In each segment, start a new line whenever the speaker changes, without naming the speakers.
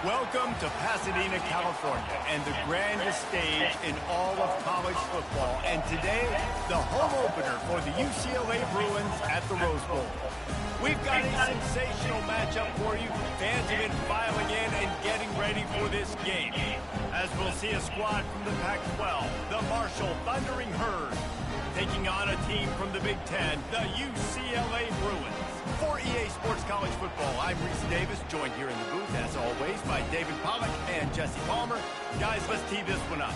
Welcome to Pasadena, California, and the grandest stage in all of college football. And today, the home opener for the UCLA Bruins at the Rose Bowl. We've got a sensational matchup for you. Fans have been filing in and getting ready for this game. As we'll see a squad from the Pac-12, the Marshall Thundering Herd, taking on a team from the Big Ten, the UCLA Bruins. For EA Sports College Football, I'm Reese Davis, joined here in the booth, as always, by David Pollack and Jesse Palmer. Guys, let's tee this one up.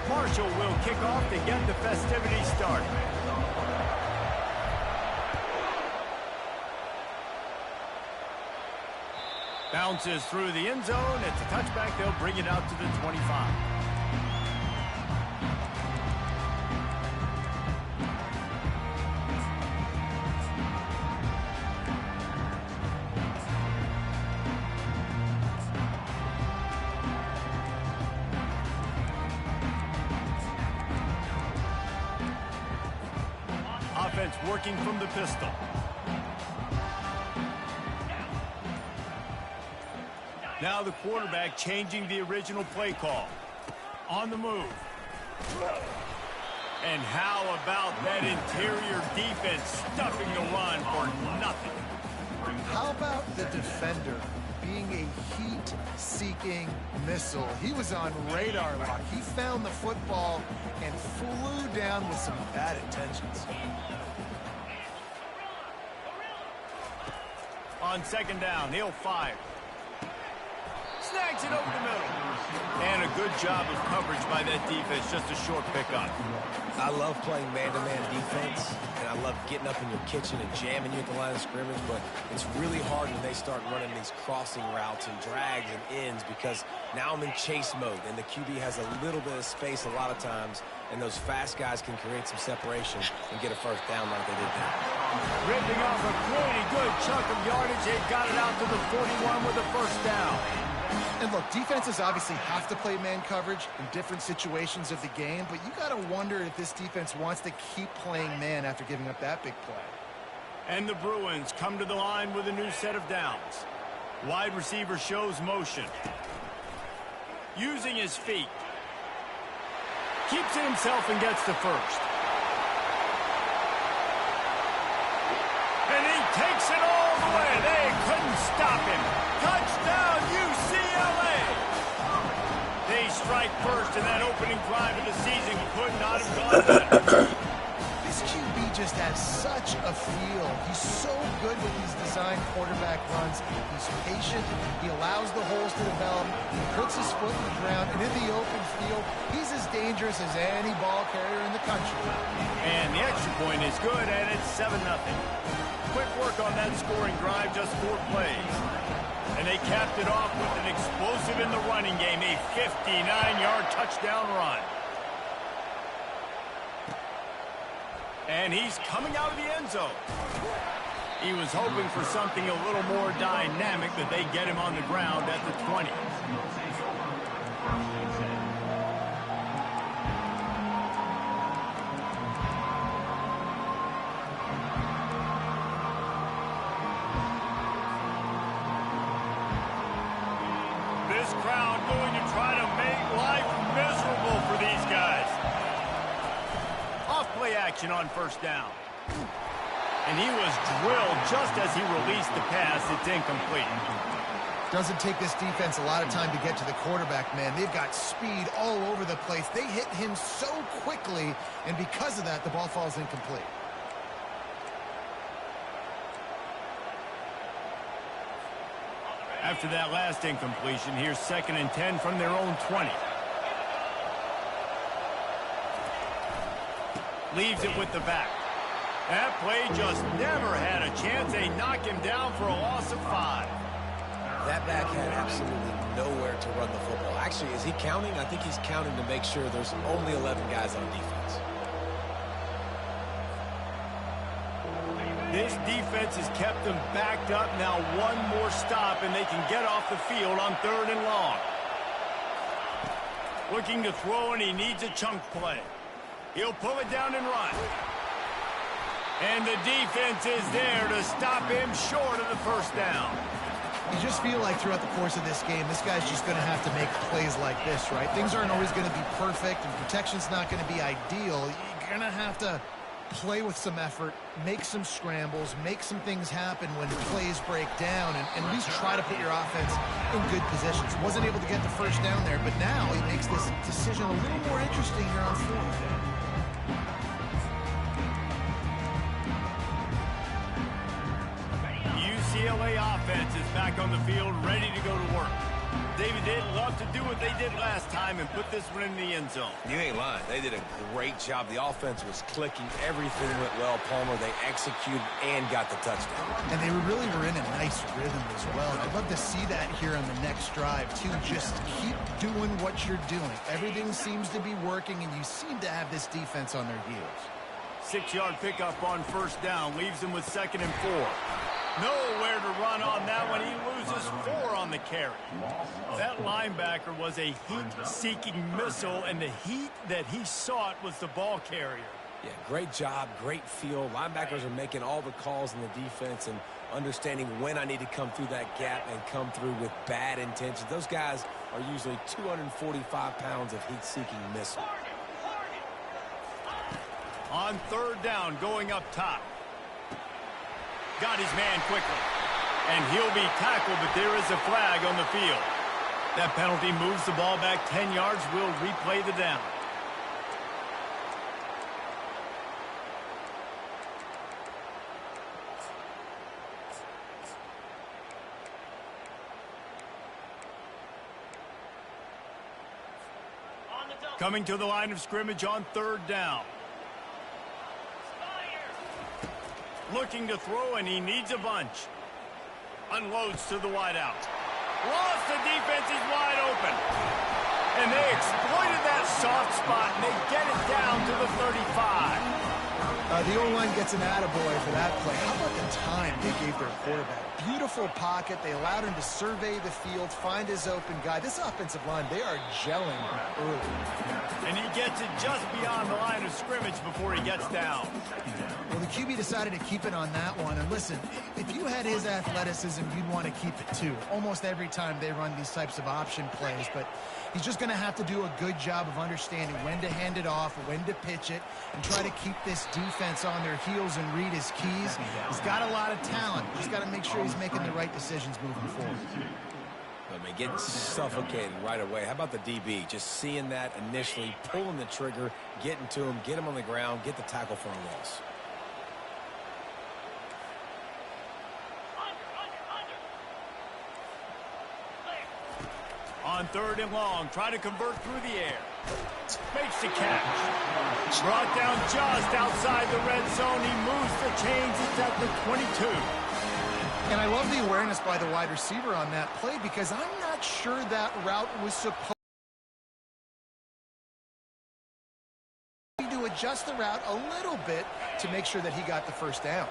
Marshall will kick off to get the festivities started. Bounces through the end zone. It's a touchback. They'll bring it out to the 25. Offense working from the pistol. Now the quarterback changing the original play call. On the move. And how about that interior defense stuffing the run for nothing?
How about the defender being a heat-seeking missile? He was on radar lock. He found the football and flew down with some bad intentions.
On second down, he'll fire. Snags it over the middle. And a good job of coverage by that defense. Just a short pickup.
I love playing man-to-man defense, and I love getting up in your kitchen and jamming you at the line of scrimmage, but it's really hard when they start running these crossing routes and drags and ends because now I'm in chase mode, and the QB has a little bit of space a lot of times, and those fast guys can create some separation and get a first down like they did there.
Ripping off a pretty good chunk of yardage. They got it out to the 41 with a first down.
And look, defenses obviously have to play man coverage in different situations of the game, but you got to wonder if this defense wants to keep playing man after giving up that big play.
And the Bruins come to the line with a new set of downs. Wide receiver shows motion. Using his feet. Keeps it himself and gets the first. And he takes it all the way. They couldn't stop him. Touchdown, UCLA! They strike first in that opening drive of the season. Could not have gone better.
This QB just has such a feel. He's so good with these design quarterback runs. He's patient. He allows the holes to develop. He puts his foot in the ground. And in the open field, he's as dangerous as any ball carrier in the country.
And the extra point is good, and it's 7-0. Quick work on that scoring drive, just 4 plays. And they capped it off with an explosive in the running game, a 59-yard touchdown run. And he's coming out of the end zone. He was hoping for something a little more dynamic, but they get him on the ground at the 20. This crowd going to try to make life miserable for these guys. Off-play action on first down. And he was drilled just as he released the pass. It's incomplete.
Doesn't take this defense a lot of time to get to the quarterback, man. They've got speed all over the place. They hit him so quickly, and because of that, the ball falls incomplete.
After that last incompletion, here's 2nd and 10 from their own 20. Leaves it with the back. That play just never had a chance. They knock him down for a loss of 5.
That back had absolutely nowhere to run the football. Actually, is he counting? I think he's counting to make sure there's only 11 guys on defense.
This defense has kept them backed up. Now one more stop, and they can get off the field on 3rd and long. Looking to throw, and he needs a chunk play. He'll pull it down and run. And the defense is there to stop him short of the first down.
You just feel like throughout the course of this game, this guy's just going to have to make plays like this, right? Things aren't always going to be perfect, and protection's not going to be ideal. You're going to have to play with some effort, make some scrambles, make some things happen when plays break down, and at least try to put your offense in good positions. Wasn't able to get the first down there, but now he makes this decision a little more interesting here on fourth.
UCLA offense is back on the field, ready to go to work. David, they'd love to do what they did last time and put this one in the end zone.
You ain't lying. They did a great job. The offense was clicking. Everything went well, Palmer. They executed and got the touchdown.
And they really were in a nice rhythm as well. And I'd love to see that here on the next drive, too. Just keep doing what you're doing. Everything seems to be working, and you seem to have this defense on their heels.
6-yard pickup on first down leaves him with 2nd and 4. Nowhere to run on that one. He loses 4 on the carry. That linebacker was a heat-seeking missile, and the heat that he sought was the ball carrier.
Yeah, great job, great feel. Linebackers are making all the calls in the defense and understanding when I need to come through that gap and come through with bad intentions. Those guys are usually 245 pounds of heat-seeking missile.
On 3rd down, going up top. Got his man quickly. And he'll be tackled, but there is a flag on the field. That penalty moves the ball back 10 yards. We'll replay the down. Coming to the line of scrimmage on 3rd down. Looking to throw, and he needs a bunch. Unloads to the wideout. Lost, the defense is wide open. And they exploited that soft spot, and they get it down to the 35.
The O-line gets an attaboy for that play. How about the time they gave their quarterback? Beautiful pocket. They allowed him to survey the field, find his open guy. This offensive line, they are gelling early.
And he gets it just beyond the line of scrimmage before he gets down.
Well, the QB decided to keep it on that one. And listen, if you had his athleticism, you'd want to keep it too. Almost every time they run these types of option plays. But he's just going to have to do a good job of understanding when to hand it off, when to pitch it, and try to keep this defense on their heels and read his keys. He's got a lot of talent. Just got to make sure he's making the right decisions moving forward.
I mean, getting suffocated right away. How about the DB? Just seeing that initially, pulling the trigger, getting to him, get him on the ground, get the tackle for a loss.
On 3rd and long, try to convert through the air. Makes the catch. Brought down just outside the red zone. He moves the chains. It's at the 22.
And I love the awareness by the wide receiver on that play because I'm not sure that route was supposed to adjust the route a little bit to make sure that he got the first down.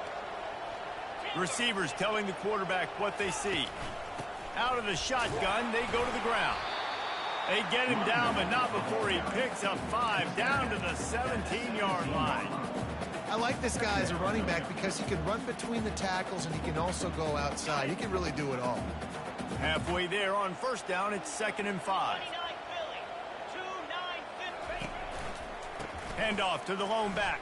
Receivers telling the quarterback what they see. Out of the shotgun, they go to the ground. They get him down, but not before he picks up 5 down to the 17-yard line.
I like this guy as a running back because he can run between the tackles and he can also go outside. He can really do it all.
Halfway there on first down, it's 2nd and 5. Handoff to the lone back.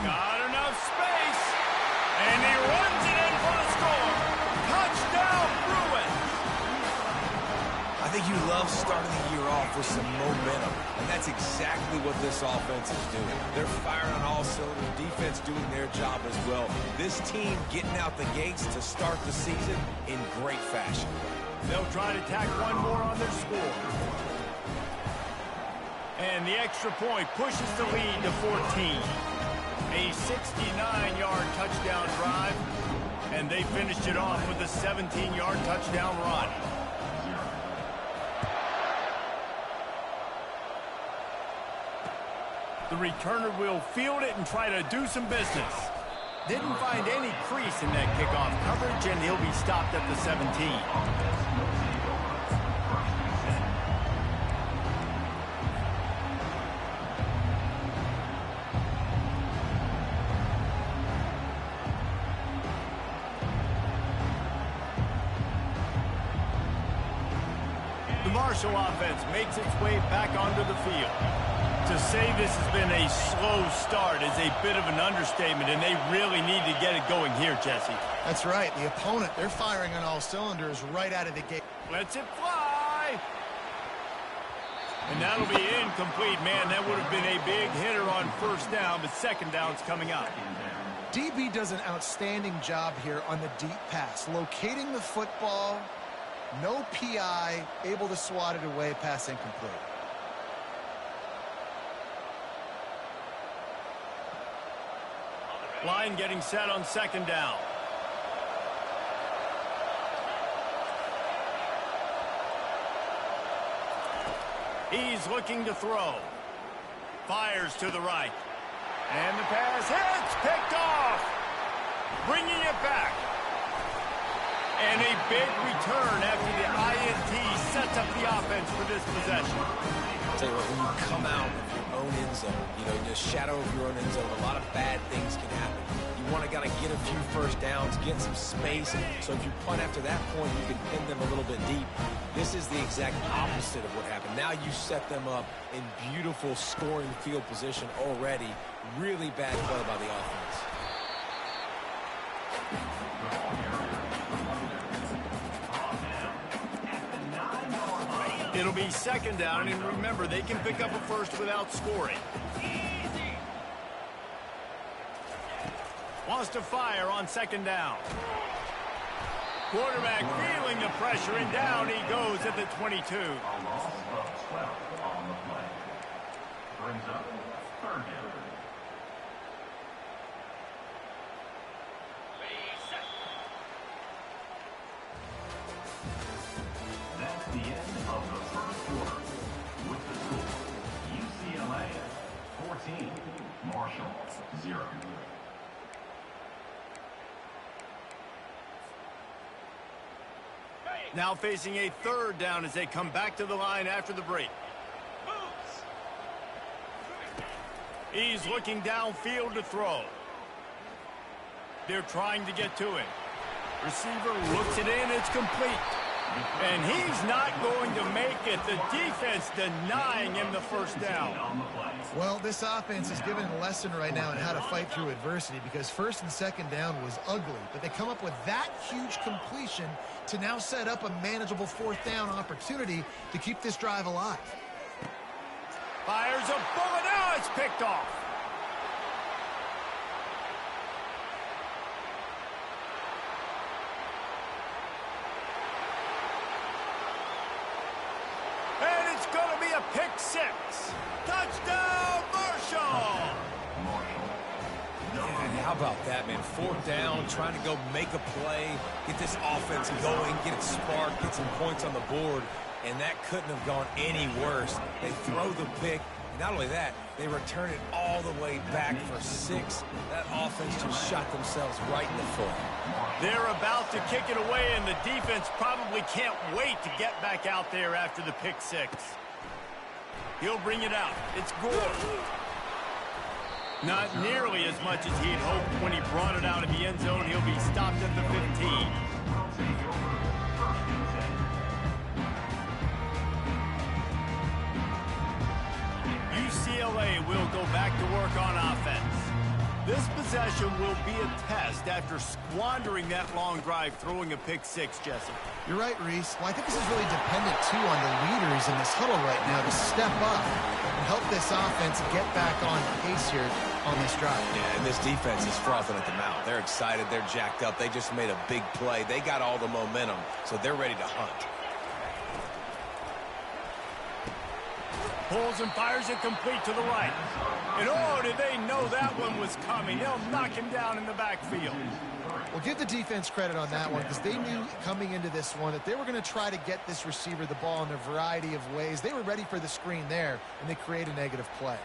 Got enough space. And he runs it in for the score. Touchdown, Bruins.
I think you love starting the year off with some momentum, and that's exactly what this offense is doing. They're firing on all cylinders, defense doing their job as well. This team getting out the gates to start the season in great fashion.
They'll try to tack one more on their score. And the extra point pushes the lead to 14. A 69-yard touchdown drive, and they finished it off with a 17-yard touchdown run. The returner will field it and try to do some business. Didn't find any crease in that kickoff coverage, and he'll be stopped at the 17. Marshall offense makes its way back onto the field. To say this has been a slow start is a bit of an understatement, and they really need to get it going here, Jesse.
That's right. The opponent, they're firing on all cylinders right out of the gate.
Lets it fly. And that'll be incomplete. Man, that would have been a big hitter on first down, but second down's coming up.
DB does an outstanding job here on the deep pass, locating the football, no PI, able to swat it away, pass incomplete.
Line getting set on second down. He's looking to throw. Fires to the right. And the pass hits, picked off. Bringing it back. And a big return after the INT sets up the offense for this possession.
I'll tell you what, when you come out of your own end zone, you know, in the shadow of your own end zone, a lot of bad things can happen. You want to kind of get a few first downs, get some space. So if you punt after that point, you can pin them a little bit deep. This is the exact opposite of what happened. Now you set them up in beautiful scoring field position already. Really bad play by the offense.
It'll be second down, and remember, they can pick up a first without scoring. Wants to fire on second down. Quarterback feeling the pressure, and down he goes at the 22.
A loss of 12 on the play. Brings up third down. That's the end of the first quarter. With the score, UCLA 14, Marshall 0.
Now facing a third down as they come back to the line after the break. He's looking downfield to throw. They're trying to get to him. Receiver looks it in, it's complete. And he's not going to make it. The defense denying him the first down.
Well, this offense is given a lesson right now on how to fight through adversity, because first and second down was ugly, but they come up with that huge completion to now set up a manageable fourth down opportunity to keep this drive alive.
Fires a bullet. Now it's picked off. And it's going to be a pick six. Touchdown, Marshall!
And how about that, man? Fourth down, trying to go make a play, get this offense going, get it sparked, get some points on the board, and that couldn't have gone any worse. They throw the pick, and not only that, they return it all the way back for 6. That offense just shot themselves right in the foot.
They're about to kick it away, and the defense probably can't wait to get back out there after the pick six. He'll bring it out. It's Gore. Not nearly as much as he'd hoped when he brought it out of the end zone. He'll be stopped at the 15. UCLA will go back to work on offense. This possession will be a test after squandering that long drive, throwing a pick six, Jesse.
You're right, Reese. Well, I think this is really dependent, too, on the leaders in this huddle right now to step up and help this offense get back on pace here on this drive.
Yeah, and this defense is frothing at the mouth. They're excited. They're jacked up. They just made a big play. They got all the momentum, so they're ready to hunt.
Pulls and fires it complete to the right. And oh, did they know that one was coming. They'll knock him down in the backfield.
Well, give the defense credit on that one, because they knew coming into this one that they were going to try to get this receiver the ball in a variety of ways. They were ready for the screen there, and they create a negative play.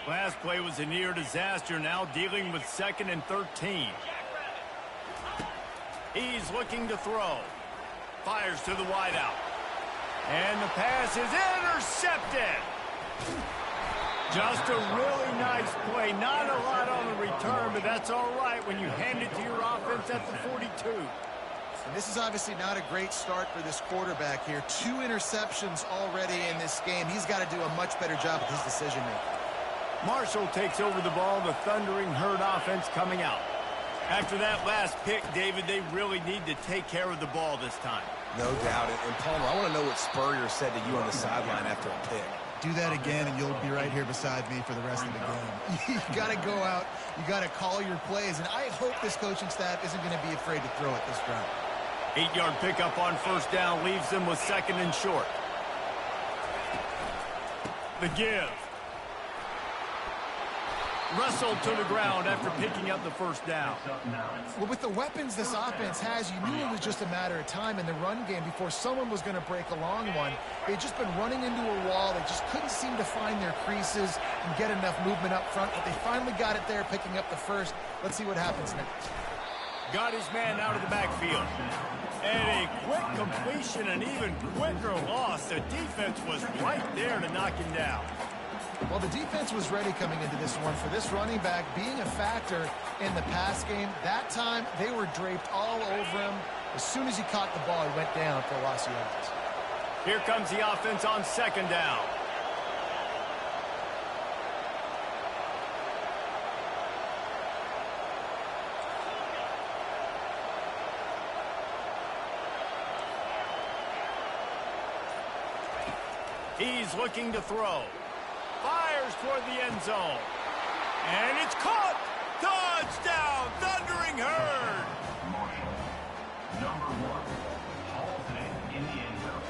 Last play was a near disaster, now dealing with 2nd and 13. He's looking to throw. Fires to the wideout. And the pass is intercepted. Just a really nice play. Not a lot on the return, but that's all right when you hand it to your offense at the 42.
And this is obviously not a great start for this quarterback here. 2 interceptions already in this game. He's got to do a much better job with his decision-making.
Marshall takes over the ball, the Thundering Herd offense coming out. After that last pick, David, they really need to take care of the ball this time.
No doubt. And Palmer, I want to know what Spurrier said to you on the sideline after a pick.
Do that again, and you'll be right here beside me for the rest of the game. You got to go out. You got to call your plays, and I hope this coaching staff isn't going to be afraid to throw it this drive.
8-yard pickup on first down leaves them with 2nd and short. The give. Wrestled to the ground after picking up the first down.
Well, with the weapons this offense has, you knew it was just a matter of time in the run game before someone was going to break a long one. They'd just been running into a wall. They just couldn't seem to find their creases and get enough movement up front, but they finally got it there, picking up the first. Let's see what happens next.
Got his man out of the backfield. And a quick completion, an even quicker loss. The defense was right there to knock him down.
Well, the defense was ready coming into this one. For this running back being a factor in the pass game, that time they were draped all over him. As soon as he caught the ball, he went down for a loss of yards.
Here comes the offense on 2nd down. He's looking to throw. Fires toward the end zone. And it's caught! Touchdown! Thundering Herd!
Marshall, number 1, hauls it in the end zone.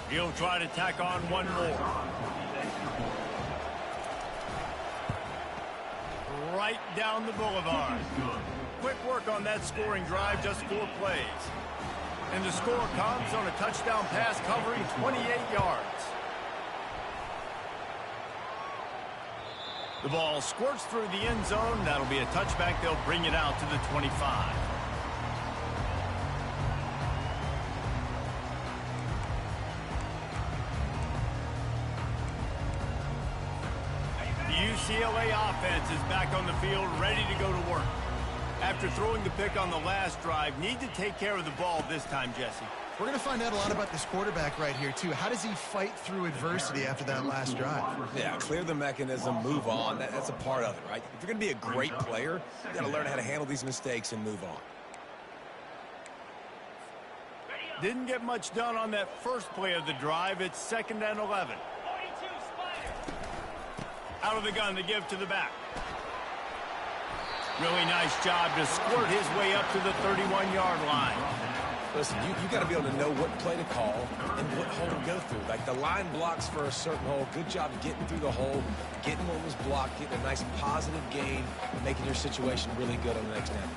He'll try to tack on one more. Right down the boulevard. Quick work on that scoring drive, just 4 plays. And the score comes on a touchdown pass covering 28 yards. The ball squirts through the end zone. That'll be a touchback. They'll bring it out to the 25. The UCLA offense is back on the field, ready to go to work. After throwing the pick on the last drive, need to take care of the ball this time, Jesse.
We're going to find out a lot about this quarterback right here, too. How does he fight through adversity after that last drive?
Yeah, clear the mechanism, move on. That's a part of it, right? If you're going to be a great player, you got to learn how to handle these mistakes and move on.
Didn't get much done on that first play of the drive. It's 2nd and 11. Out of the gun to give to the back. Really nice job to squirt his way up to the 31-yard line.
Listen, you got to be able to know what play to call and what hole to go through. Like the line blocks for a certain hole. Good job getting through the hole, getting what was blocked, getting a nice positive gain, making your situation really good on the next snap.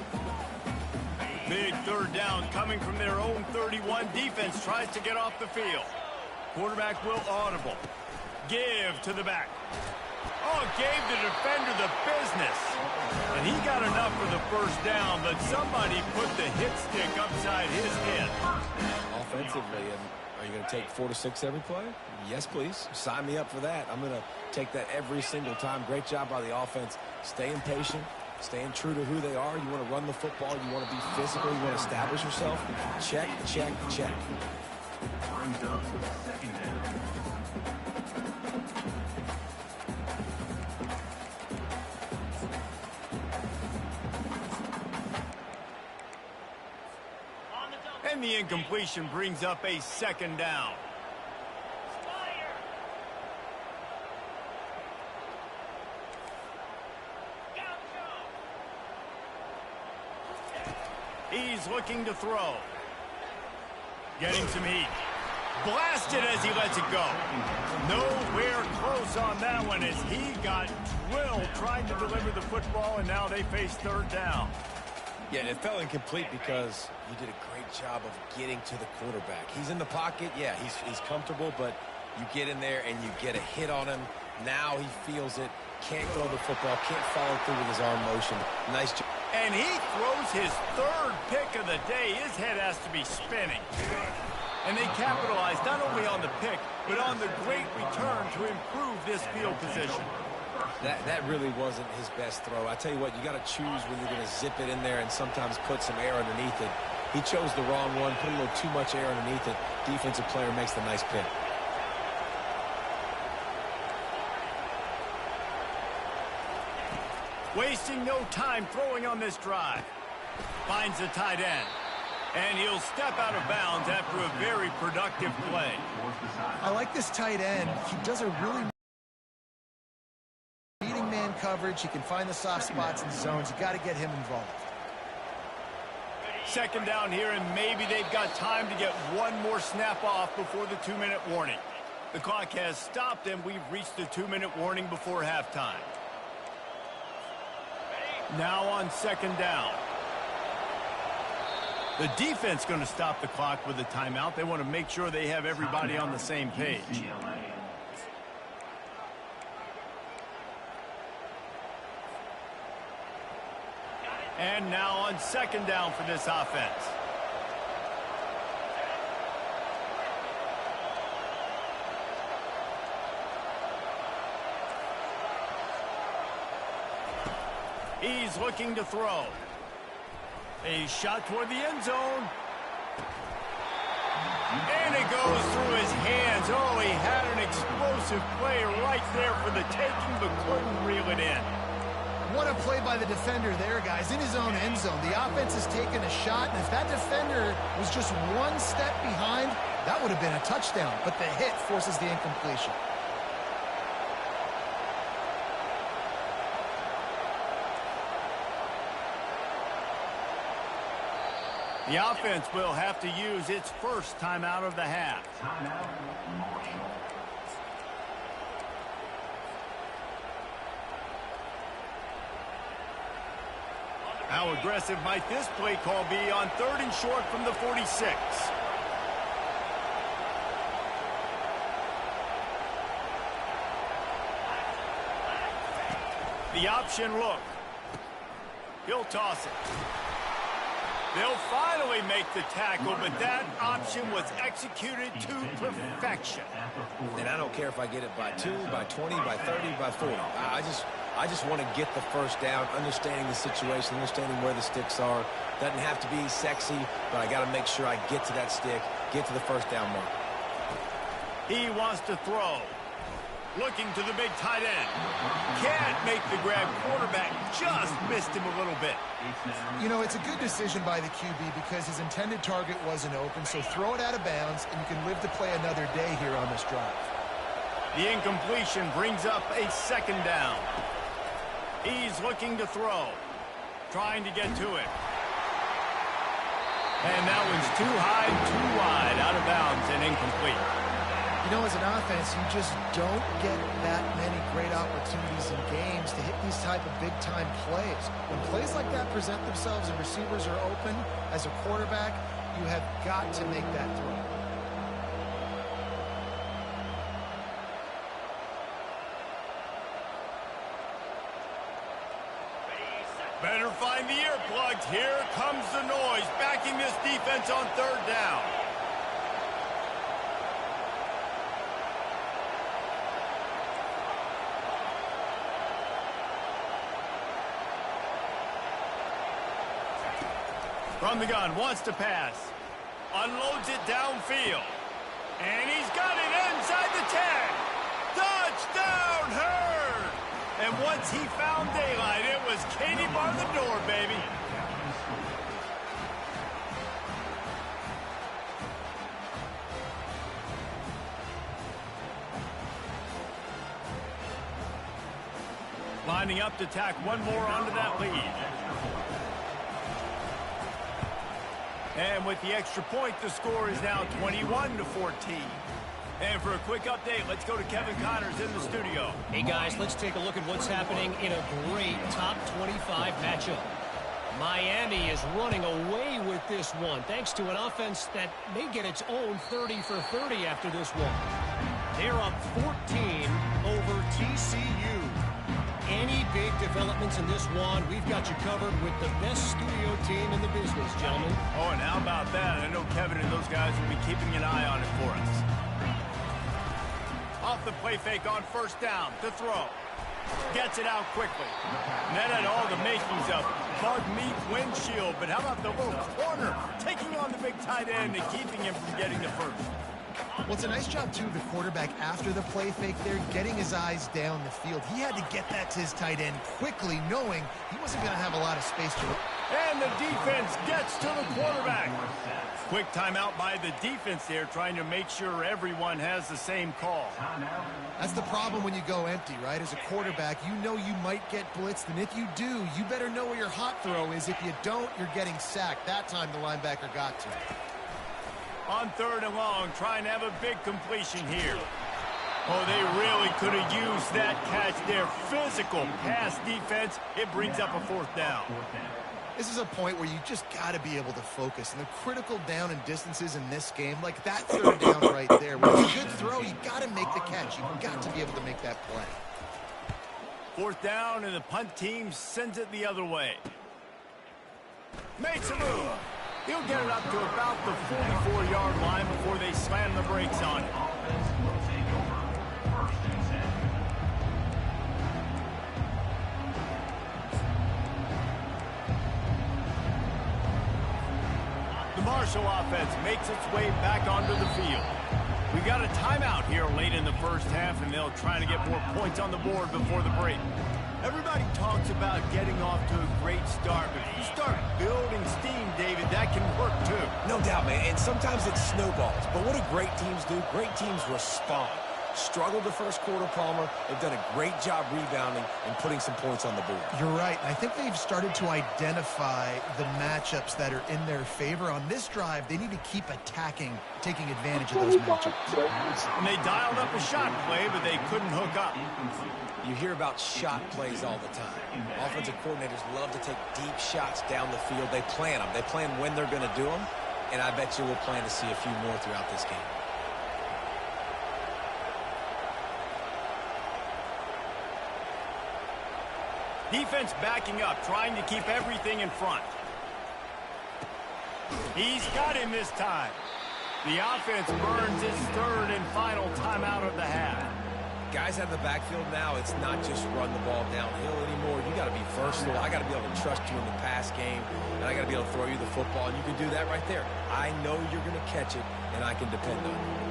Big 3rd down coming from their own 31. Defense tries to get off the field. Quarterback will audible. Give to the back. Oh, gave the defender the business. And he got enough for the first down, but somebody put the hit stick upside his head.
Offensively, and are you going to take 4 to 6 every play? Yes, please. Sign me up for that. I'm going to take that every single time. Great job by the offense. Staying patient, staying true to who they are. You want to run the football. You want to be physical. You want to establish yourself. Check, check, check.
Brings up 2nd down.
And the incompletion brings up a 2nd down. He's looking to throw. Getting some heat. Blasted as he lets it go. Nowhere close on that one as he got drilled trying to deliver the football, and now they face 3rd down.
Yeah, and it fell incomplete because you did a great job of getting to the quarterback. He's in the pocket. Yeah, he's comfortable, but you get in there and you get a hit on him. Now he feels it. Can't throw the football. Can't follow through with his arm motion. Nice job.
And he throws his 3rd pick of the day. His head has to be spinning. And they capitalized not only on the pick, but on the great return to improve this field position.
That really wasn't his best throw. I tell you what, you got to choose when you're going to zip it in there and sometimes put some air underneath it. He chose the wrong one, put a little too much air underneath it. Defensive player makes the nice pick.
Wasting no time throwing on this drive. Finds the tight end. And he'll step out of bounds after a very productive play.
I like this tight end. He does a really beating man coverage. He can find the soft spots in zones. You got to get him involved.
Second down here, and maybe they've got time to get one more snap off before the 2-minute warning. The clock has stopped, and we've reached the 2-minute warning before halftime. Now on second down. The defense going to stop the clock with a timeout. They want to make sure they have everybody on the same page. And now on second down for this offense. He's looking to throw. A shot toward the end zone. And it goes through his hands. Oh, he had an explosive play right there for the taking, but couldn't reel it in.
What a play by the defender there, guys. In his own end zone, the offense has taken a shot, and if that defender was just one step behind, that would have been a touchdown. But the hit forces the incompletion.
The offense will have to use its first timeout of the half.
Timeout, Marshall.
How aggressive might this play call be on 3rd and short from the 46? The option look. He'll toss it. They'll finally make the tackle, but that option was executed to perfection.
And I don't care if I get it by 2, by 20, by 30, by 40. I just want to get the first down, understanding the situation, understanding where the sticks are. Doesn't have to be sexy, but I got to make sure I get to that stick, get to the first down mark.
He wants to throw. Looking to the big tight end. Can't make the grab. Quarterback just missed him a little bit.
You know, it's a good decision by the QB because his intended target wasn't open, so throw it out of bounds, and you can live to play another day here on this drive.
The incompletion brings up a second down. He's looking to throw. Trying to get to it. And that one's too high, too wide, out of bounds, and incomplete.
You know, as an offense, you just don't get that many great opportunities in games to hit these type of big-time plays. When plays like that present themselves and receivers are open, as a quarterback, you have got to make that throw.
Better find the earplugs. Here comes the noise, backing this defense on 3rd down. From the gun, wants to pass. Unloads it downfield. And he's got it inside the 10. Touchdown, Hurd! And once he found daylight, it was Katie bar the door, baby. Lining up to tack one more onto that lead. And with the extra point, the score is now 21-14. And for a quick update, let's go to Kevin Connors in the studio.
Hey, guys, let's take a look at what's happening in a great top 25 matchup. Miami is running away with this one, thanks to an offense that may get its own 30 for 30 after this one. They're up 14 over TCU. Any big developments in this one, we've got you covered with the best studio team in the business, gentlemen.
Oh, and how about that? I know Kevin and those guys will be keeping an eye on it for us. Off the play fake on 1st down to throw. Gets it out quickly. And that had all the makings of bug meat windshield, but how about the little corner taking on the big tight end and keeping him from getting the first?
Well, it's a nice job, too, the quarterback, after the play fake there, getting his eyes down the field. He had to get that to his tight end quickly, knowing he wasn't going to have a lot of space to run.
And the defense gets to the quarterback. Quick timeout by the defense there, trying to make sure everyone has the same call.
That's the problem when you go empty, right? As a quarterback, you know you might get blitzed, and if you do, you better know where your hot throw is. If you don't, you're getting sacked. That time the linebacker got to it.
On 3rd and long, trying to have a big completion here. Oh, they really could have used that catch there. Physical pass defense. It brings up a 4th down.
This is a point where you just got to be able to focus. And the critical down and distances in this game, like that 3rd down right there, with a good throw, you got to make the catch. You've got to be able to make that play.
4th down, and the punt team sends it the other way. Makes a move. He'll get it up to about the 44-yard line before they slam the brakes on it. The Marshall offense makes its way back onto the field. We got a timeout here late in the first half, and they'll try to get more points on the board before the break. Everybody talks about getting off to a great start, but if you start building steam, David, that can work too.
No doubt, man, and sometimes it snowballs. But what do great teams do? Great teams respond. Struggled the first quarter, Palmer. They've done a great job rebounding and putting some points on the board.
You're right. I think they've started to identify the matchups that are in their favor. On this drive, they need to keep attacking, taking advantage of those matchups.
And they dialed up a shot play, but they couldn't hook up.
You hear about shot plays all the time. Offensive coordinators love to take deep shots down the field. They plan them. They plan when they're going to do them, and I bet you we'll plan to see a few more throughout this game.
Defense backing up, trying to keep everything in front. He's got him this time. The offense burns its 3rd and final timeout of the half.
Guys out of the backfield now, it's not just run the ball downhill anymore. You got to be versatile. I got to be able to trust you in the pass game, and I got to be able to throw you the football, and you can do that right there. I know you're going to catch it, and I can depend on you.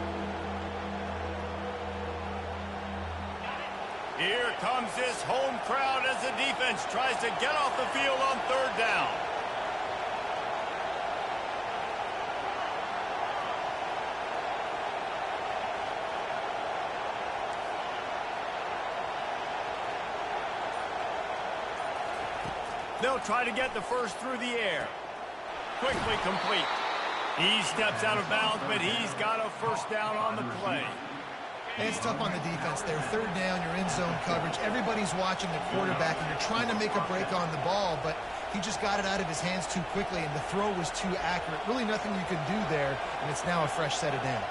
Here comes this home crowd as the defense tries to get off the field on 3rd down. They'll try to get the first through the air. Quickly complete. He steps out of bounds, but he's got a 1st down on the play.
It's tough on the defense there. 3rd down, you're in zone coverage. Everybody's watching the quarterback, and you're trying to make a break on the ball, but he just got it out of his hands too quickly, and the throw was too accurate. Really nothing you can do there, and it's now a fresh set of downs.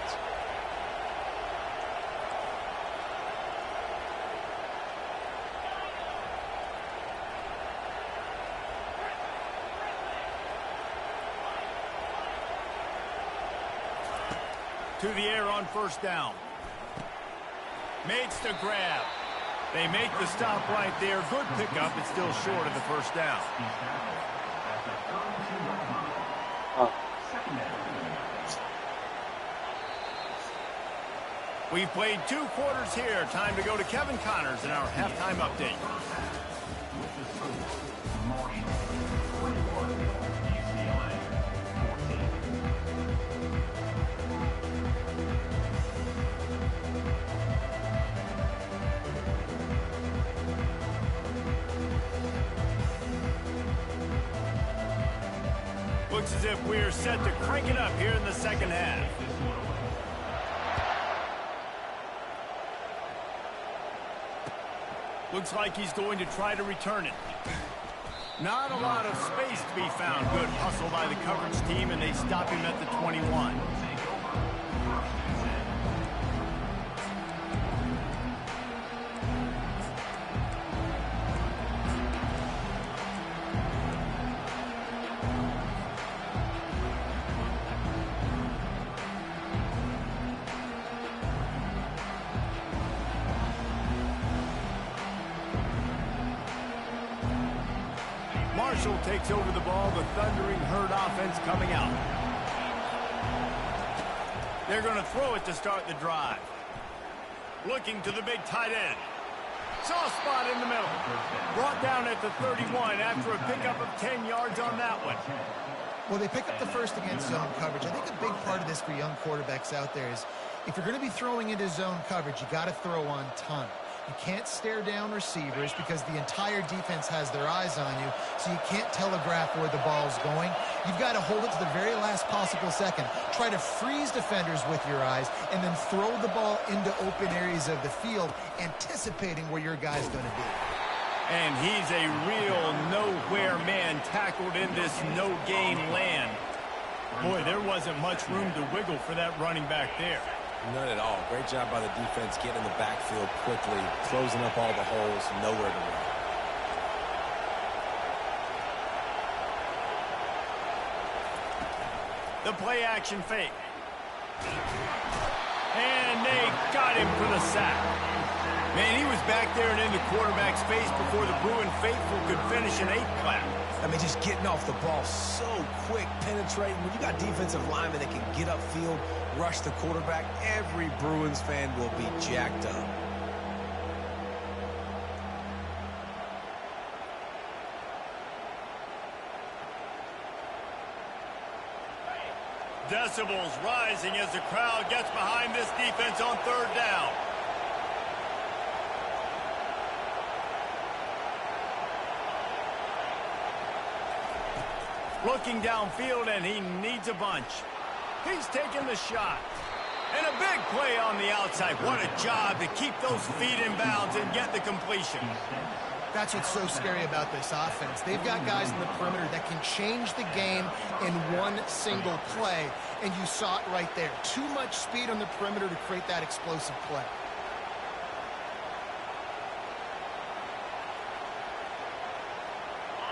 To the air on 1st down. Makes the grab. They make the stop right there. Good pickup, but still short of the 1st down. We've played 2 quarters here. Time to go to Kevin Connors in our halftime update. Looks as if we're set to crank it up here in the second half. Looks like he's going to try to return it. Not a lot of space to be found. Good hustle by the coverage team, and they stop him at the 21. Marshall takes over the ball. The Thundering Herd offense coming out. They're going to throw it to start the drive. Looking to the big tight end. Soft spot in the middle. Brought down at the 31 after a pickup of 10 yards on that one.
Well, they pick up the first against zone coverage. I think a big part of this for young quarterbacks out there is if you're going to be throwing into zone coverage, you got to throw on time. You can't stare down receivers because the entire defense has their eyes on you, so you can't telegraph where the ball's going. You've got to hold it to the very last possible second. Try to freeze defenders with your eyes and then throw the ball into open areas of the field, anticipating where your guy's going to be.
And he's a real nowhere man tackled in this no-gain land. Boy, there wasn't much room to wiggle for that running back there.
None at all. Great job by the defense getting in the backfield quickly, closing up all the holes, nowhere to run.
The play action fake. And they got him for the sack. Man, he was back there and in the quarterback's face before the Bruin faithful could finish an 8-clap.
I mean, just getting off the ball so quick, penetrating. When you got defensive linemen that can get upfield, rush the quarterback, every Bruins fan will be jacked up.
Decibels rising as the crowd gets behind this defense on third down. Looking downfield, and he needs a bunch. He's taking the shot. And a big play on the outside. What a job to keep those feet in bounds and get the completion.
That's what's so scary about this offense. They've got guys in the perimeter that can change the game in one single play, and you saw it right there. Too much speed on the perimeter to create that explosive play.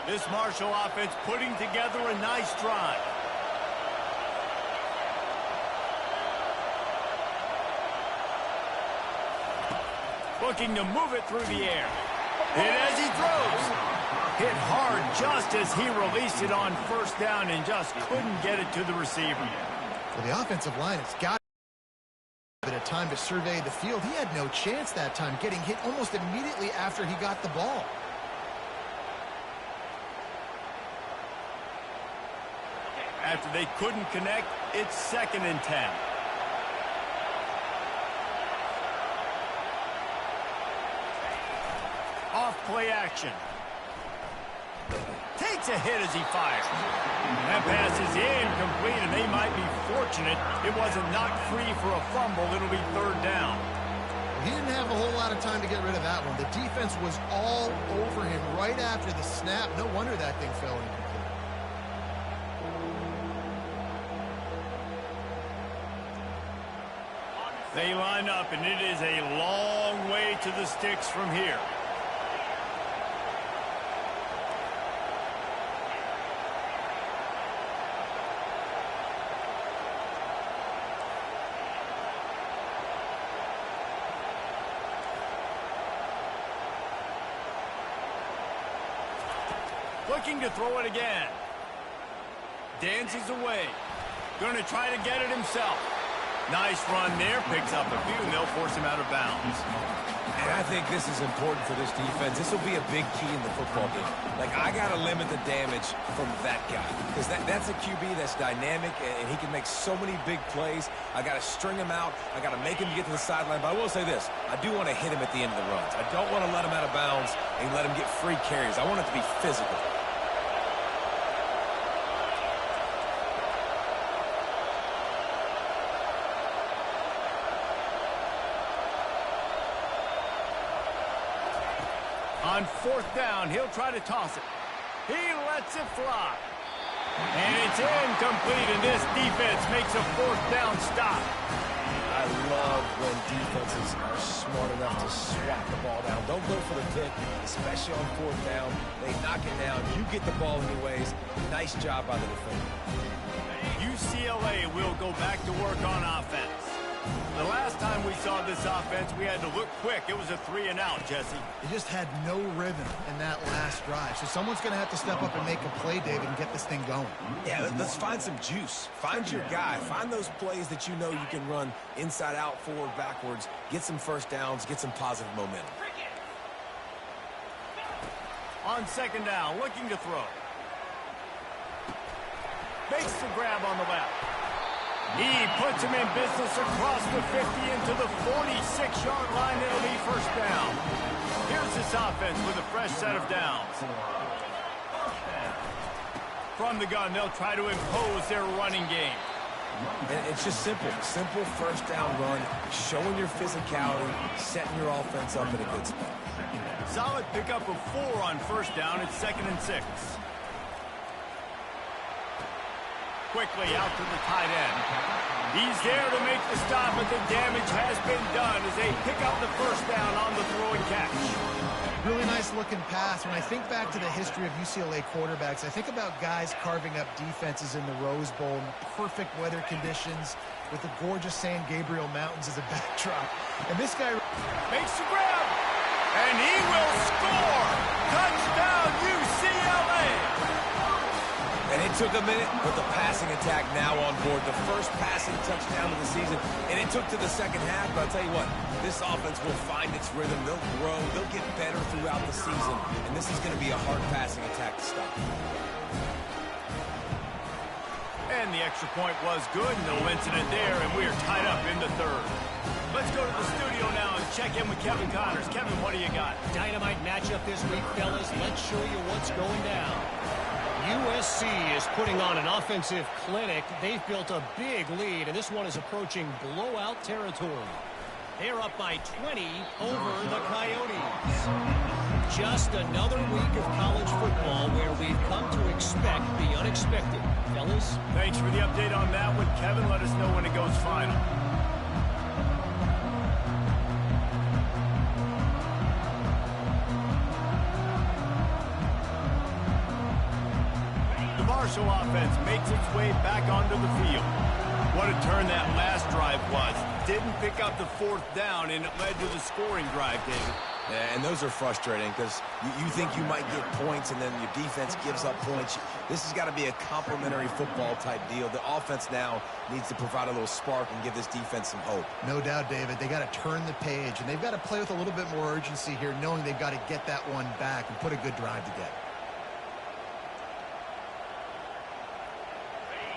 This Marshall offense putting together a nice drive. Looking to move it through the air. Hit as he throws. Hit hard just as he released it on first down and just couldn't get it to the receiver.
Well, the offensive line has got a bit of time to survey the field. He had no chance that time, getting hit almost immediately after he got the ball.
After they couldn't connect, it's 2nd and 10. Off play action. Takes a hit as he fires. That pass is incomplete, and they might be fortunate it wasn't knocked free for a fumble. It'll be 3rd down.
He didn't have a whole lot of time to get rid of that one. The defense was all over him right after the snap. No wonder that thing fell incomplete.
They line up, and it is a long way to the sticks from here. Looking to throw it again. Dances away. Going to try to get it himself. Nice run there. Picks up a few, and they'll force him out of bounds.
And I think this is important for this defense. This will be a big key in the football game. Like, I got to limit the damage from that guy. Because that's a QB that's dynamic, and he can make so many big plays. I got to string him out. I got to make him get to the sideline. But I will say this. I do want to hit him at the end of the runs. I don't want to let him out of bounds and let him get free carries. I want it to be physical.
On 4th down, he'll try to toss it. He lets it fly. And it's incomplete, and this defense makes a 4th down stop.
I love when defenses are smart enough to swat the ball down. Don't go for the pick, especially on 4th down. They knock it down. You get the ball anyways. Nice job by the defender.
UCLA will go back to work on offense. The last time we saw this offense, we had to look quick. It was a 3-and-out, Jesse.
They just had no rhythm in that last drive. So someone's going to have to step up and make a play, David, and get this thing going.
Yeah, let's find some juice. Find your guy. Find those plays that you know you can run inside out, forward, backwards. Get some first downs. Get some positive momentum.
On second down, looking to throw. Makes the grab on the left. He puts him in business across the 50 into the 46-yard line. It'll be first down. Here's this offense with a fresh set of downs. From the gun, they'll try to impose their running game.
And it's just simple. Simple first down run, showing your physicality, setting your offense up in a good spot.
Solid pickup of 4 on first down. It's 2nd and 6. Quickly out to the tight end. He's there to make the stop, but the damage has been done as they pick up the first down on the throw and catch.
Really nice looking pass. When I think back to the history of UCLA quarterbacks, I think about guys carving up defenses in the Rose Bowl in perfect weather conditions with the gorgeous San Gabriel Mountains as a backdrop. And this guy
makes the grab, and he will score. Touchdown, UCLA.
And it took a minute, but the passing attack now on board. The first passing touchdown of the season, and it took to the second half. But I'll tell you what, this offense will find its rhythm. They'll grow. They'll get better throughout the season. And this is going to be a hard passing attack to stop.
And the extra point was good. No incident there, and we are tied up in the third. Let's go to the studio now and check in with Kevin Connors. Kevin, what do you got?
Dynamite matchup this week, fellas. Let's show you what's going down. USC is putting on an offensive clinic. They've built a big lead, and this one is approaching blowout territory. They're up by 20 over the Coyotes. Just another week of college football where we've come to expect the unexpected. Fellas?
Thanks for the update on that one, Kevin. Let us know when it goes final. Marshall offense makes its way back onto the field. What a turn that last drive was. Didn't pick up the 4th down, and it led to the scoring drive, David.
Yeah, and those are frustrating because you think you might get points, and then your defense gives up points. This has got to be a complementary football type deal. The offense now needs to provide a little spark and give this defense some hope.
No doubt, David. They got to turn the page, and they've got to play with a little bit more urgency here, knowing they've got to get that one back and put a good drive together.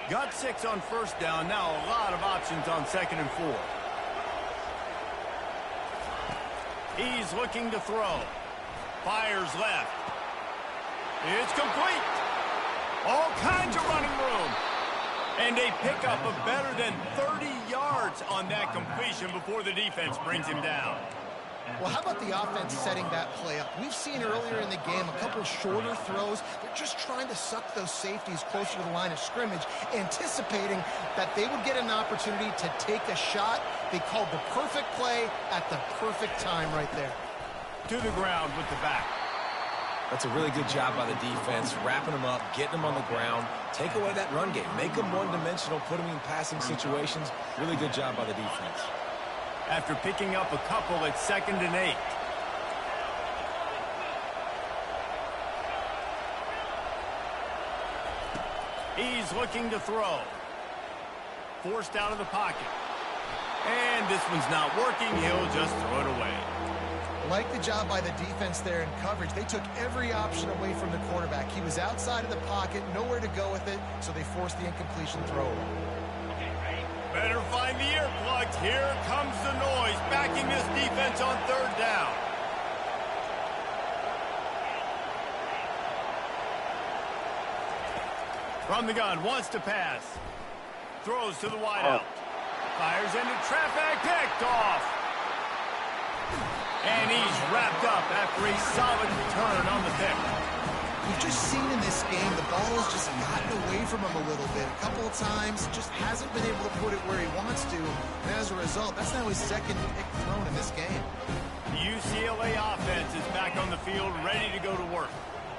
Got 6 on first down. Now a lot of options on 2nd and 4. He's looking to throw. Fires left. It's complete. All kinds of running room. And they pick up a better than 30 yards on that completion before the defense brings him down.
Well, how about the offense setting that play up? We've seen earlier in the game a couple shorter throws. They're just trying to suck those safeties closer to the line of scrimmage, anticipating that they would get an opportunity to take a shot. They called the perfect play at the perfect time right there.
To the ground with the back.
That's a really good job by the defense, wrapping them up, getting them on the ground, take away that run game, make them one-dimensional, put them in passing situations. Really good job by the defense.
After picking up a couple at 2nd and 8. He's looking to throw. Forced out of the pocket. And this one's not working. He'll just throw it away.
Like the job by the defense there in coverage. They took every option away from the quarterback. He was outside of the pocket, nowhere to go with it, so they forced the incompletion throw.
Better find the earplugs. Here comes the noise, backing this defense on 3rd down. From the gun, wants to pass. Throws to the wideout. Fires into traffic, picked off. And he's wrapped up after a solid return on the pick.
We've just seen in this game the ball has just gotten away from him a little bit. A couple of times, just hasn't been able to put it where he wants to. And as a result, that's now his 2nd pick thrown in this game.
The UCLA offense is back on the field, ready to go to work.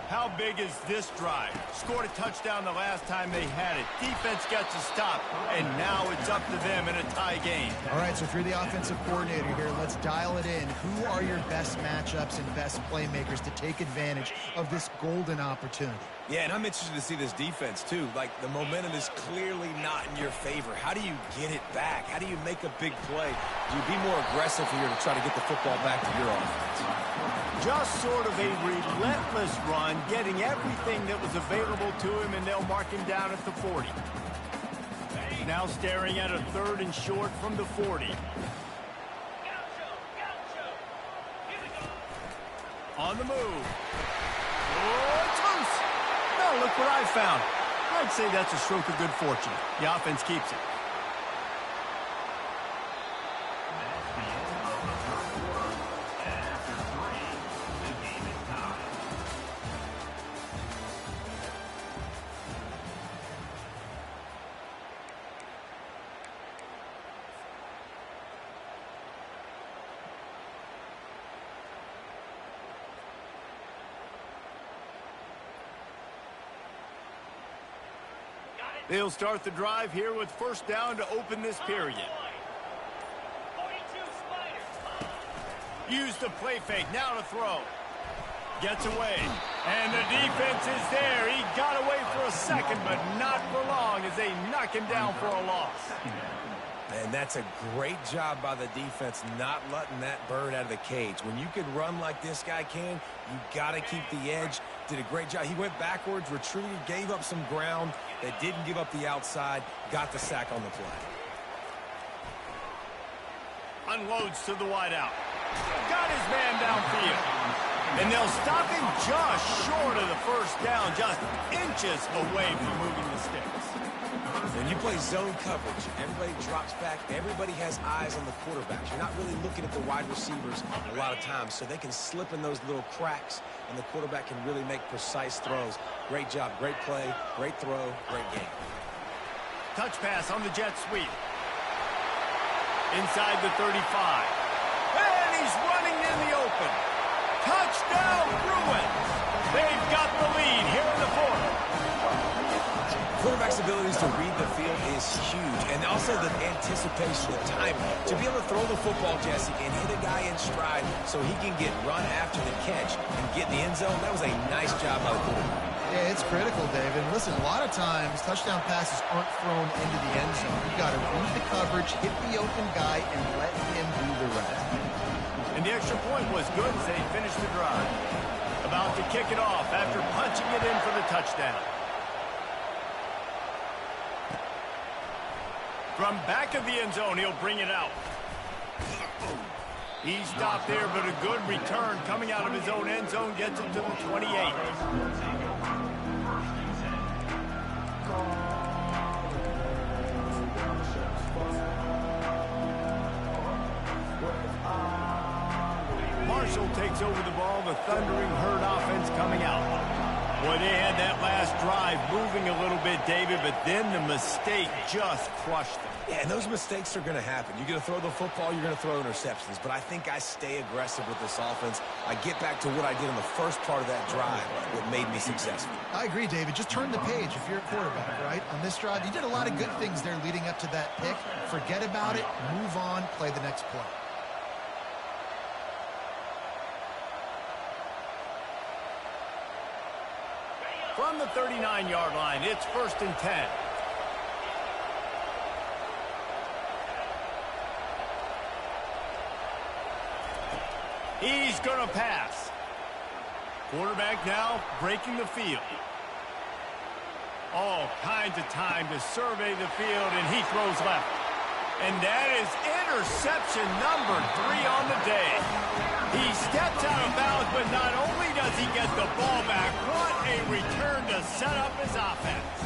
How big is this drive? Scored a touchdown the last time they had it. Defense gets a stop, and now it's up to them in a tie game.
All right, so if you're the offensive coordinator here, let's dial it in. Who are your best matchups and best playmakers to take advantage of this golden opportunity?
Yeah, and I'm interested to see this defense, too. Like, the momentum is clearly not in your favor. How do you get it back? How do you make a big play? Do you be more aggressive here to try to get the football back to your offense?
Just sort of a relentless run, getting everything that was available to him, and they'll mark him down at the 40. Now staring at a 3rd and short from the 40. On the move. Oh, it's loose. No, look what I found. I'd say that's a stroke of good fortune. The offense keeps it. They'll start the drive here with 1st down to open this period. Use the play fake, now to throw. Gets away, and the defense is there. He got away for a second, but not for long as they knock him down for a loss.
And that's a great job by the defense not letting that bird out of the cage. When you can run like this guy can, you got to keep the edge. Did a great job. He went backwards, retreated, gave up some ground. They didn't give up the outside, got the sack on the play.
Unloads to the wideout. Got his man downfield. And they'll stop him just short of the 1st down, just inches away from moving the sticks.
When you play zone coverage, everybody drops back, everybody has eyes on the quarterbacks. You're not really looking at the wide receivers a lot of times, so they can slip in those little cracks, and the quarterback can really make precise throws. Great job, great play, great throw, great game.
Touch pass on the jet sweep. Inside the 35. And he's running in the open. Touchdown, Bruins! They've got the lead here in the 4th.
Quarterback's abilities to read the field is huge, and also the anticipation, the timing. To be able to throw the football, Jesse, and hit a guy in stride so he can get run after the catch and get in the end zone, that was a nice job by the quarterback.
Yeah, it's critical, David. Listen, a lot of times touchdown passes aren't thrown into the end zone. You've got to read the coverage, hit the open guy, and let him do the rest.
And the extra point was good as they finished the drive. About to kick it off after punching it in for the touchdown. From back of the end zone, he'll bring it out. He stopped there, but a good return coming out of his own end zone gets it to the 28. Marshall takes over the ball, the Thundering Herd offense coming out. Boy, they had that last drive moving a little bit, David, but then the mistake just crushed them.
Yeah, and those mistakes are going to happen. You're going to throw the football, you're going to throw interceptions. But I think I stay aggressive with this offense. I get back to what I did in the first part of that drive, what made me successful.
I agree, David. Just turn the page if you're a quarterback, right? On this drive, you did a lot of good things there leading up to that pick. Forget about it, move on, play the next play.
From the 39-yard line, it's 1st and 10. He's going to pass. Quarterback now breaking the field. All kinds of time to survey the field, and he throws left. And that is interception number 3 on the day. He steps out of bounds, but not only does he get the ball back, what a return to set up his offense.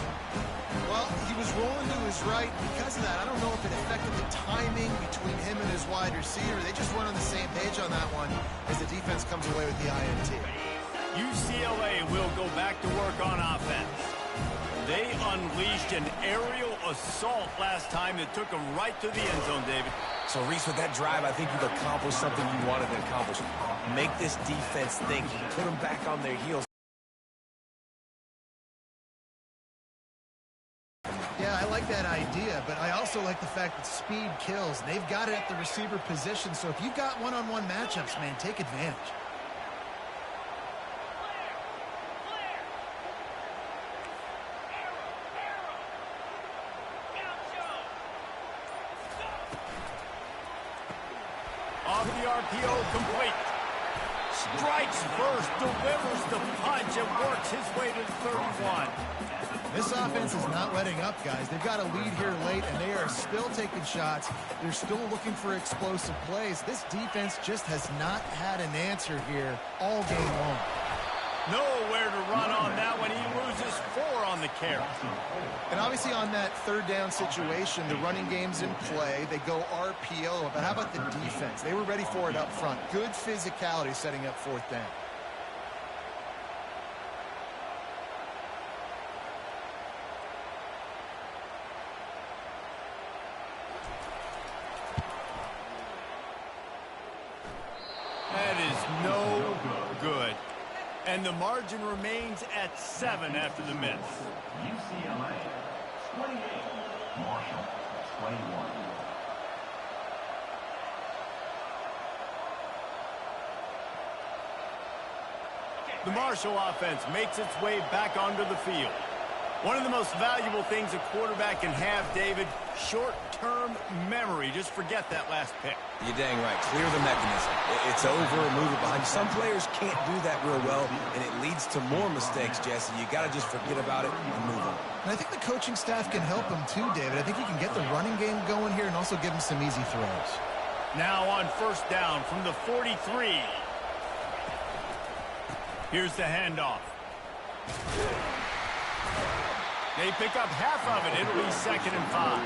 Well, he was rolling to his right. Because of that, I don't know if it affected the timing between him and his wide receiver. They just weren't on the same page on that one as the defense comes away with the INT.
UCLA will go back to work on offense. They unleashed an aerial assault last time that took them right to the end zone, David.
So, Reese, with that drive, I think you've accomplished something you wanted to accomplish. Make this defense think. Put them back on their heels.
like that idea, but I also like the fact that speed kills. They've got it at the receiver position, so if you've got one-on-one matchups, man, take advantage.
Off the RPO, complete. Strikes first, delivers the punch, and works his way to the 31.
This offense is not letting up, guys. They've got a lead here late, and they are still taking shots. They're still looking for explosive plays. This defense just has not had an answer here all game long.
Nowhere to run on that one. He loses 4 on the carry.
And obviously on that third down situation, the running game's in play. They go RPO. But how about the defense? They were ready for it up front. Good physicality setting up fourth down.
That is no good. And the margin remains at 7 after the miss.
UCLA 28, Marshall 21.
The Marshall offense makes its way back onto the field. One of the most valuable things a quarterback can have, David, short-term memory. Just forget that last pick.
You're dang right. Clear the mechanism. It's over, move it behind you. Some players can't do that real well, and it leads to more mistakes, Jesse. You got to just forget about it and move on.
And I think the coaching staff can help him too, David. I think you can get the running game going here and also give him some easy throws.
Now on first down from the 43. Here's the handoff. They pick up half of it. It'll be 2nd and 5.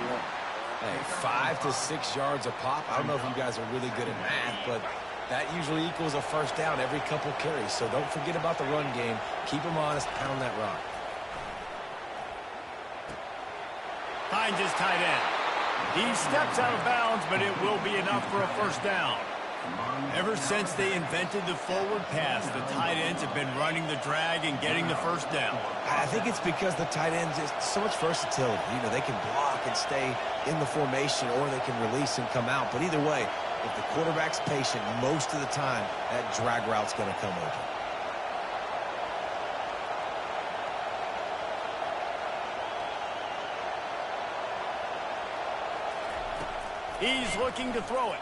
Hey, 5 to 6 yards a pop. I don't know if you guys are really good at math, but that usually equals a first down every couple carries. So don't forget about the run game. Keep them honest. Pound that rock.
Finds his tight end. He steps out of bounds, but it will be enough for a first down. Ever since they invented the forward pass, the tight ends have been running the drag and getting the first down.
I think it's because the tight ends is so much versatility. You know, they can block and stay in the formation, or they can release and come out. But either way, if the quarterback's patient most of the time, that drag route's going to come open.
He's looking to throw it.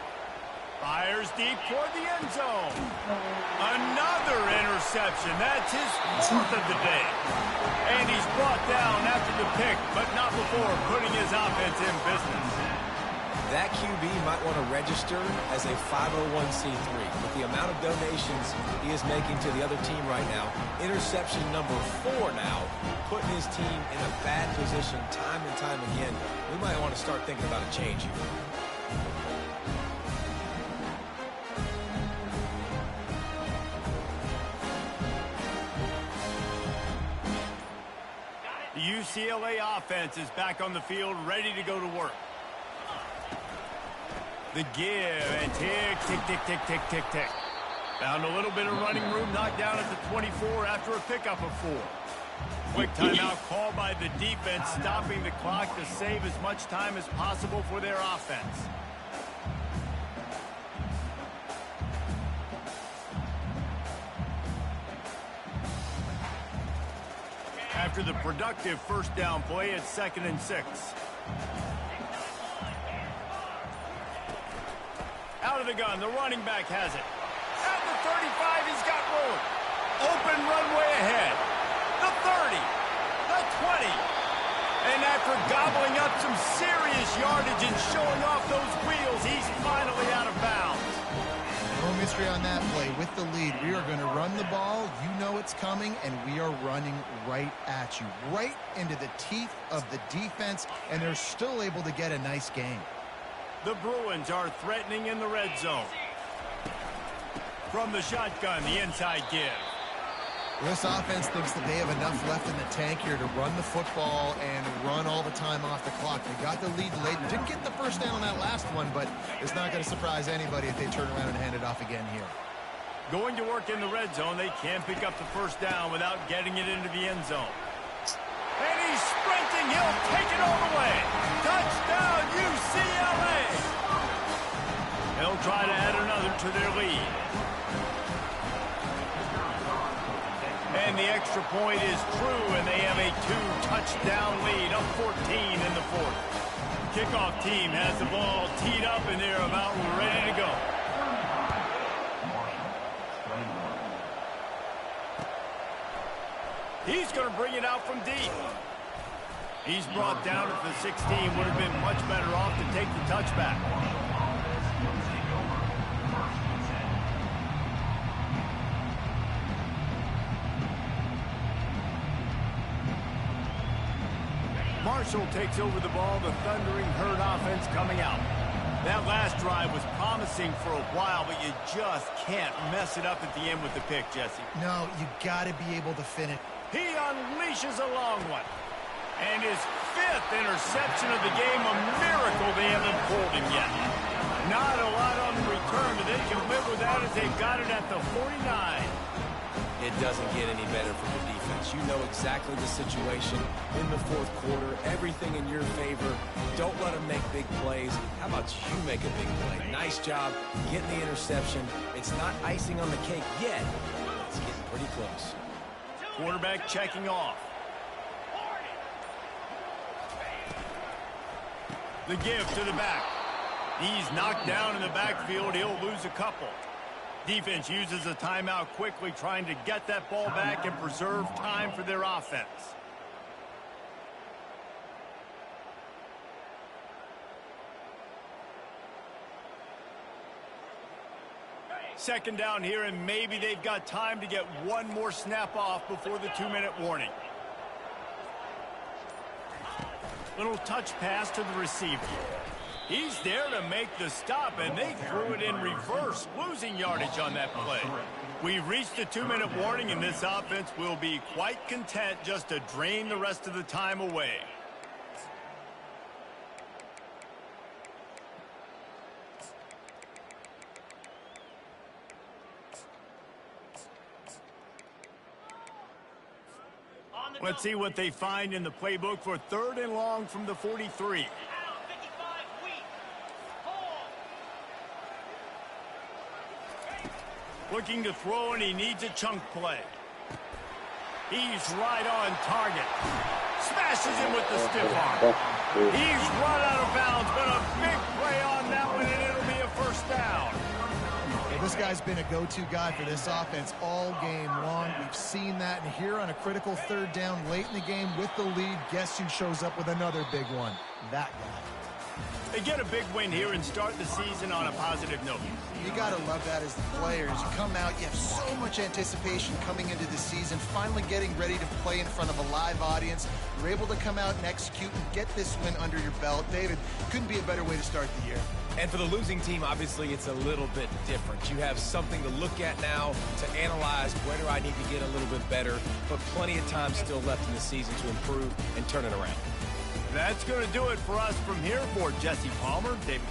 Fires deep toward the end zone. Another interception. That's his 4th of the day. And he's brought down after the pick, but not before putting his offense in business.
That QB might want to register as a 501c3. With the amount of donations he is making to the other team right now, interception number 4 now, putting his team in a bad position time and time again. We might want to start thinking about a change here.
The UCLA offense is back on the field, ready to go to work. The give, and tick, tick, tick, tick, tick, tick, tick. Found a little bit of running room, knocked down at the 24 after a pickup of 4. Quick timeout called by the defense, stopping the clock to save as much time as possible for their offense. After the productive first down play, it's 2nd and 6. Out of the gun, the running back has it. At the 35, he's got room. Open runway ahead. The 30, the 20. And after gobbling up some serious yardage and showing off those wheels, he's finally out of bounds.
No mystery on that play. With the lead, we are going to run the ball. You know it's coming, and we are running right at you, right into the teeth of the defense, and they're still able to get a nice game.
The Bruins are threatening in the red zone. From the shotgun, the inside give.
This offense thinks that they have enough left in the tank here to run the football and run all the time off the clock. They got the lead late. Didn't get the first down on that last one, but it's not going to surprise anybody if they turn around and hand it off again here.
Going to work in the red zone, they can't pick up the first down without getting it into the end zone. And he's sprinting. He'll take it all the way. to their lead. And the extra point is true, and they have a 2-touchdown lead, up 14 in the fourth. Kickoff team has the ball teed up, and they're about ready to go. He's going to bring it out from deep. He's brought down at the 16. Would have been much better off to take the touchback. Marshall takes over the ball. The Thundering Herd offense coming out. That last drive was promising for a while, but you just can't mess it up at the end with the pick, Jesse.
No, you got to be able to finish.
He unleashes a long one. And his 5th interception of the game, a miracle they haven't pulled him yet. Not a lot on the return, but they can live with that as they've got it at the 49.
It doesn't get any better for the defense. You know exactly the situation in the fourth quarter. Everything in your favor. Don't let them make big plays. How about you make a big play? Nice job getting the interception. It's not icing on the cake yet. It's getting pretty close.
Quarterback checking off. The give to the back. He's knocked down in the backfield. He'll lose a couple. Defense uses a timeout quickly, trying to get that ball back and preserve time for their offense. Second down here, and maybe they've got time to get one more snap off before the 2-minute warning. Little touch pass to the receiver. He's there to make the stop, and they threw it in reverse, losing yardage on that play. We've reached the 2-minute warning, and this offense will be quite content just to drain the rest of the time away. Let's see what they find in the playbook for 3rd and long from the 43. Looking to throw, and he needs a chunk play. He's right on target. Smashes him with the stiff arm. He's run out of bounds, but a big play on that one, and it'll be a first down.
This guy's been a go-to guy for this offense all game long. We've seen that, and here on a critical 3rd down late in the game with the lead, guess who shows up with another big one? That guy.
They get a big win here and start the season on a positive note.
You got to love that as the players. You come out, you have so much anticipation coming into the season, finally getting ready to play in front of a live audience. You're able to come out and execute and get this win under your belt. David, couldn't be a better way to start the year.
And for the losing team, obviously, it's a little bit different. You have something to look at now, to analyze where do I need to get a little bit better, but plenty of time still left in the season to improve and turn it around.
That's going to do it for us from here. For Jesse Palmer, David.